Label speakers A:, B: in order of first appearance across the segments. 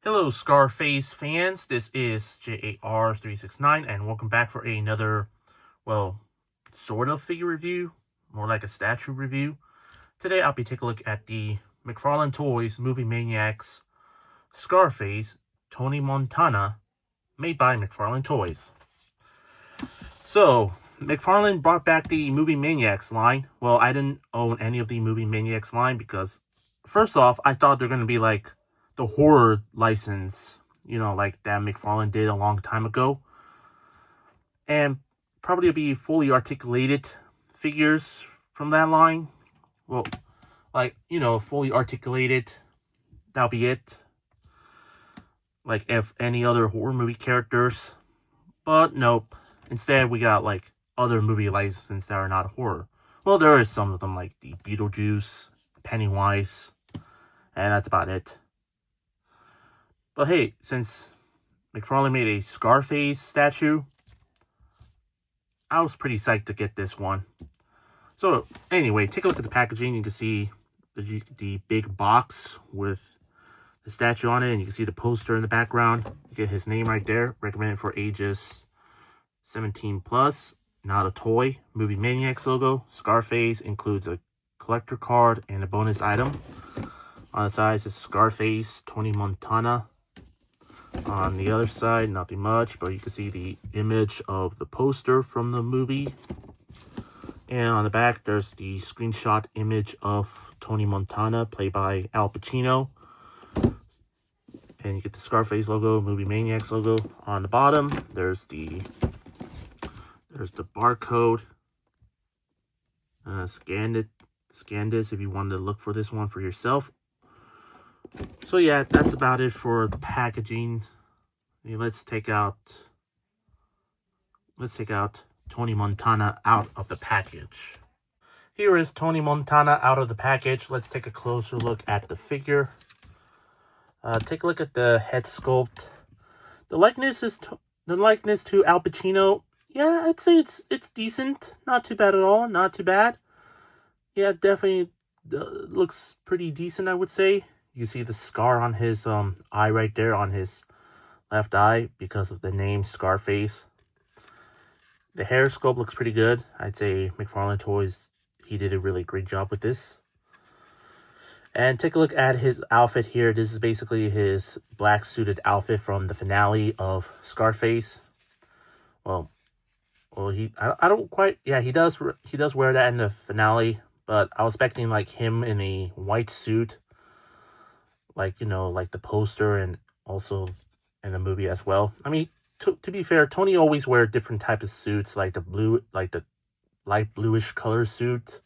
A: Hello, Scarface fans. This is J.A.R. 369, and welcome back for another, well, sort of figure review, more like a statue review. Today, I'll be taking a look at the McFarlane Toys Movie Maniacs Scarface Tony Montana, made by McFarlane Toys. So, McFarlane brought back the Movie Maniacs line. Well, I didn't own any of the Movie Maniacs line because, first off, I thought they're going to be like the horror license, like that McFarlane did a long time ago. And probably be fully articulated figures from that line. Well, fully articulated, that'll be it. Like if any other horror movie characters. But nope. Instead, we got like other movie licenses that are not horror. Well, there is some of them like the Beetlejuice, Pennywise, and that's about it. But hey, since McFarlane made a Scarface statue, I was pretty psyched to get this one. So anyway, take a look at the packaging. You can see the big box with the statue on it, and you can see the poster in the background. You get his name right there. Recommended for ages 17 plus. Not a toy. Movie Maniacs logo. Scarface includes a collector card and a bonus item. On the side, it says Scarface Tony Montana. On the other side, nothing much, but you can see the image of the poster from the movie. And on the back, there's the screenshot image of Tony Montana, played by Al Pacino. And you get the Scarface logo, Movie Maniacs logo. On the bottom, there's the barcode. Scan this if you wanted to look for this one for yourself. So yeah, that's about it for the packaging. Let's take out Tony Montana out of the package. Here is Tony Montana out of the package. Let's take a closer look at the figure. Take a look at the head sculpt. The likeness to Al Pacino. Yeah, I'd say it's decent. Not too bad at all. Not too bad. Yeah, definitely looks pretty decent, I would say. You see the scar on his eye right there, on his left eye, because of the name Scarface. The hair sculpt looks pretty good. I'd say McFarlane Toys, he did a really great job with this. And take a look at his outfit here. This is basically his black suited outfit from the finale of Scarface. Well, I don't quite, yeah, he does wear that in the finale, but I was expecting like him in a white suit, like the poster, and also in the movie as well. I mean, to be fair, Tony always wears different types of suits, like the light bluish color suit.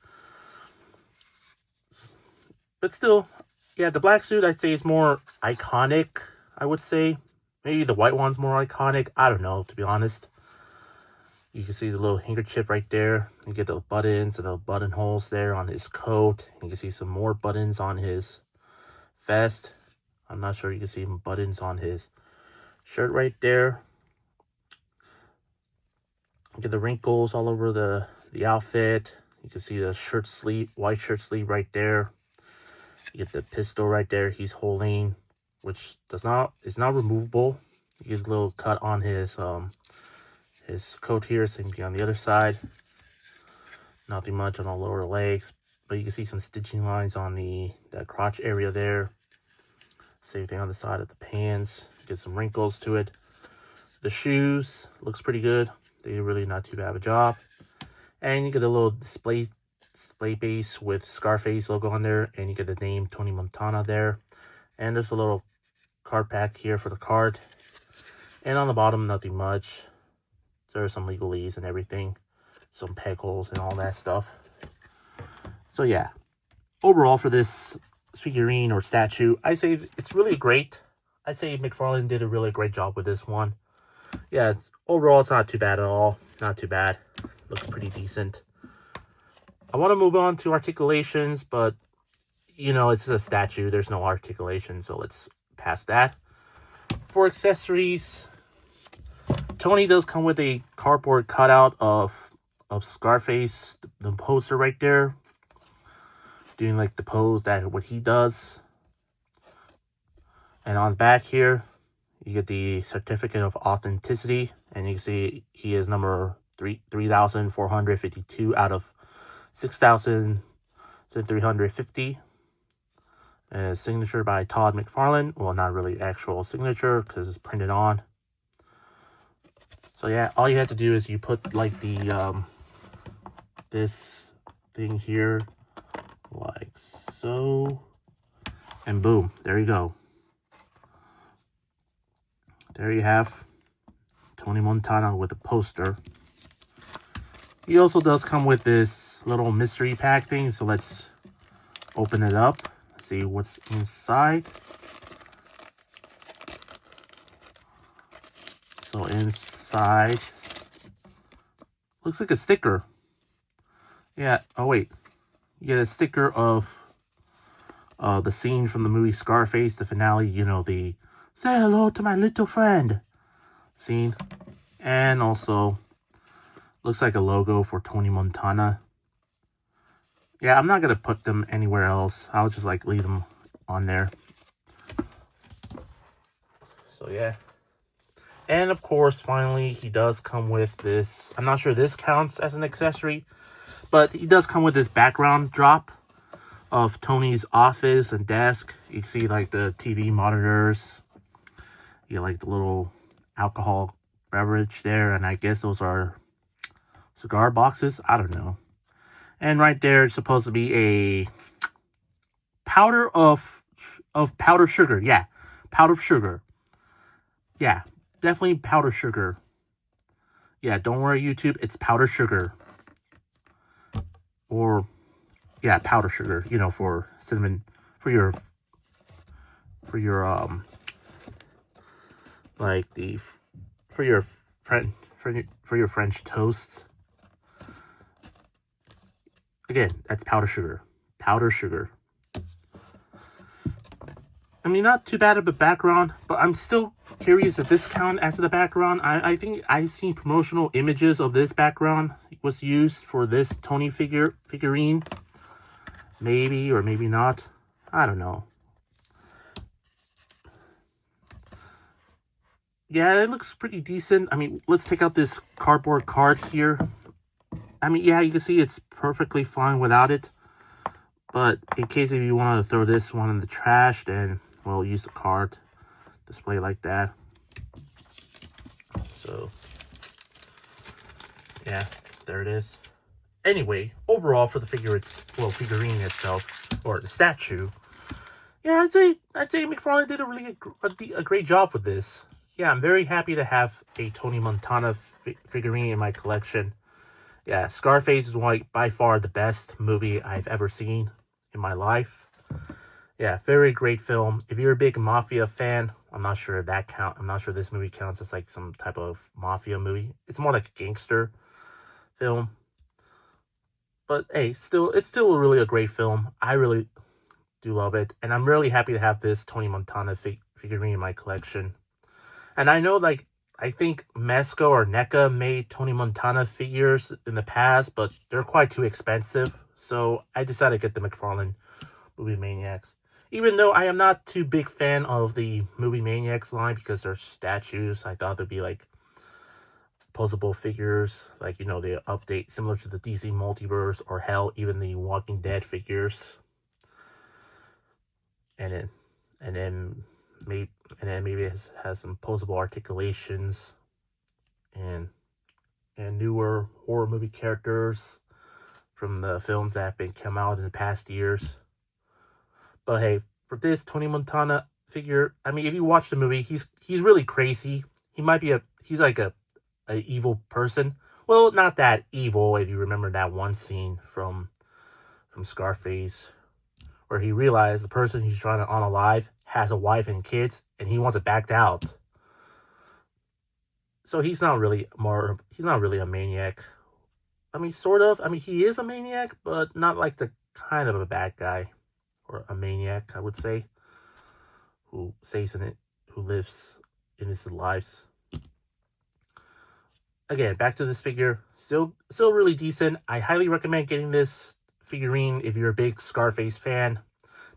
A: But still, yeah, the black suit I'd say is more iconic, I would say. Maybe the white one's more iconic. I don't know, to be honest. You can see the little handkerchief right there. You get the buttons and the buttonholes there on his coat. You can see some more buttons on his vest. I'm not sure you can see some buttons on his shirt right there. You get the wrinkles all over the outfit. You can see the white shirt sleeve right there. You get the pistol right there he's holding, which is not removable. He gets a little cut on his coat here, same thing on the other side. Nothing much on the lower legs, but you can see some stitching lines on the crotch area there. Same thing on the side of the pants. Get some wrinkles to it. The shoes looks pretty good. They did really not too bad of a job. And you get a little display base with Scarface logo on there, and you get the name Tony Montana there. And there's a little card pack here for the card. And on the bottom, nothing much. There are some legalese and everything, some peg holes and all that stuff. So yeah, overall for this figurine or statue, I say it's really great. I say McFarlane did a really great job with this one. Yeah, overall it's not too bad at all. Not too bad. Looks pretty decent. I want to move on to articulations, but it's a statue. There's no articulation, so let's pass that. For accessories, Tony does come with a cardboard cutout of Scarface, the poster right there, doing like the pose that what he does. And on the back here, you get the certificate of authenticity, and you can see he is number 3,452 out of 6,350. And signature by Todd McFarlane. Well, not really actual signature because it's printed on. So yeah, all you have to do is you put like the this thing here like so, and boom, there you go. There you have Tony Montana with a poster. He also does come with this little mystery pack thing, so let's open it up, see what's inside. So inside, looks like a sticker. Yeah, oh wait. You get a sticker of the scene from the movie Scarface, the finale, you know, the "say hello to my little friend" scene. And also, looks like a logo for Tony Montana. Yeah, I'm not going to put them anywhere else. I'll just like leave them on there. So yeah. And of course, finally, he does come with this. I'm not sure this counts as an accessory, but he does come with this background drop of Tony's office and desk. You can see like the TV monitors. You get like the little alcohol beverage there, and I guess those are cigar boxes. I don't know. And right there is supposed to be a powder of powdered sugar. Yeah, powdered sugar. Yeah, definitely powdered sugar. Yeah, don't worry, YouTube. It's powdered sugar. Or, yeah, powdered sugar. You know, for cinnamon, for your like the, for your French toast. Again, that's powdered sugar. Powdered sugar. I mean, not too bad of a background, but I'm still curious if this counts as the background. I think I've seen promotional images of this background was used for this Tony figurine. Maybe or maybe not. I don't know. Yeah, it looks pretty decent. I mean, let's take out this cardboard card here. I mean, yeah, you can see it's perfectly fine without it. But in case if you want to throw this one in the trash, then, well, use the card display like that. So, yeah, there it is. Anyway, overall for the figurine itself, or the statue, yeah, I'd say McFarlane did a great job with this. Yeah, I'm very happy to have a Tony Montana figurine in my collection. Yeah, Scarface is by far the best movie I've ever seen in my life. Yeah, very great film. If you're a big mafia fan, I'm not sure if that counts. I'm not sure this movie counts as like some type of mafia movie. It's more like a gangster film. But hey, it's still really a great film. I really do love it, and I'm really happy to have this Tony Montana figurine in my collection. And I know, like, I think Mezco or NECA made Tony Montana figures in the past, but they're quite too expensive. So I decided to get the McFarlane Movie Maniacs. Even though I am not too big fan of the Movie Maniacs line because they're statues, I thought they'd be like posable figures, like, you know, they update similar to the DC Multiverse, or hell, even the Walking Dead figures. And then maybe it has some posable articulations and newer horror movie characters from the films that have been come out in the past years. But hey, for this Tony Montana figure, I mean, if you watch the movie, he's really crazy. He's like a evil person. Well, not that evil if you remember that one scene from Scarface, where he realized the person he's trying to unalive has a wife and kids, and he wants it backed out. So he's not really a maniac. I mean, sort of. I mean, he is a maniac, but not like the kind of a bad guy, or a maniac, I would say, who lives in his lives. Again, back to this figure, still really decent. I highly recommend getting this figurine if you're a big Scarface fan.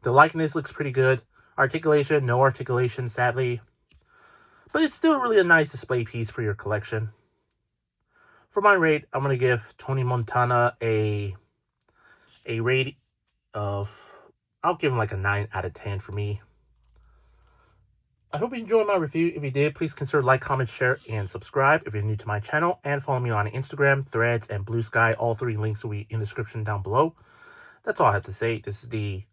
A: The likeness looks pretty good. articulation. No articulation, sadly. But it's still really a nice display piece for your collection. For my rate, I'm going to give Tony Montana a rate of, I'll give him like a 9 out of 10 for me. I hope you enjoyed my review. If you did, please consider like, comment, share, and subscribe if you're new to my channel. And follow me on Instagram, Threads, and Blue Sky. All 3 links will be in the description down below. That's all I have to say. This is the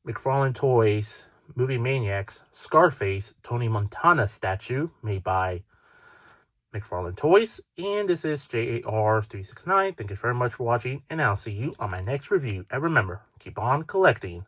A: McFarlane Toys Movie Maniacs Scarface Tony Montana statue made by McFarlane Toys. And this is J.A.R. 369. Thank you very much for watching, and I'll see you on my next review. And remember, keep on collecting.